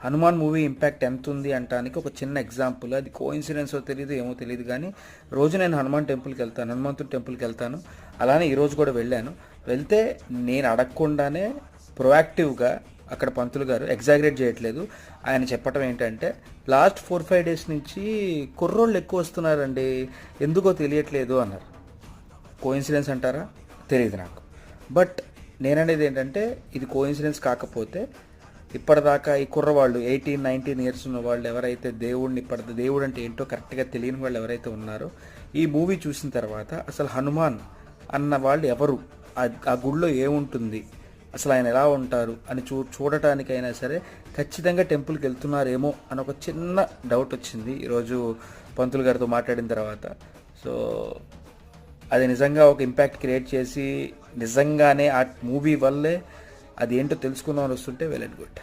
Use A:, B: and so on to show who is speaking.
A: Hanuman movie impact ఎంత ఉంది అంటానికి ఒక చిన్న ఎగ్జాంపుల్. అది కోఇన్సిడెన్సో తెలియదు, ఏమో తెలియదు, కానీ రోజు నేను హనుమంతుడి టెంపుల్కి వెళ్తాను. అలానే ఈరోజు కూడా వెళ్తే నేను అడగకుండానే ప్రొయాక్టివ్గా అక్కడ పంతులు గారు ఎగ్జాగరేట్ చేయట్లేదు, ఆయన చెప్పటం ఏంటంటే లాస్ట్ 4-5 డేస్ నుంచి కుర్రోళ్ళు ఎక్కువ వస్తున్నారండి, ఎందుకో తెలియట్లేదు అన్నారు. కోఇన్సిడెన్స్ అంటారా, తెలియదు నాకు. బట్ నేననేది ఏంటంటే ఇది కోఇన్సిడెన్స్ కాకపోతే ఇప్పటిదాకా ఈ కుర్రవాళ్ళు 18-19 ఇయర్స్ ఉన్న వాళ్ళు ఎవరైతే దేవుడు అంటే ఏంటో కరెక్ట్గా తెలియని వాళ్ళు ఎవరైతే ఉన్నారో ఈ మూవీ చూసిన తర్వాత అసలు హనుమాన్ అన్న వాళ్ళు ఎవరు, ఆ గుడిలో ఏముంటుంది, అసలు ఆయన ఎలా ఉంటారు అని చూడటానికైనా సరే ఖచ్చితంగా టెంపుల్కి వెళ్తున్నారేమో అని ఒక చిన్న డౌట్ వచ్చింది ఈరోజు పంతులు గారితో మాట్లాడిన తర్వాత. సో అది నిజంగా ఒక ఇంపాక్ట్ క్రియేట్ చేసి నిజంగానే ఆ మూవీ వల్లే అది ఏంటో తెలుసుకుందామని వస్తుంటే వెల్ అండ్ గుడ్.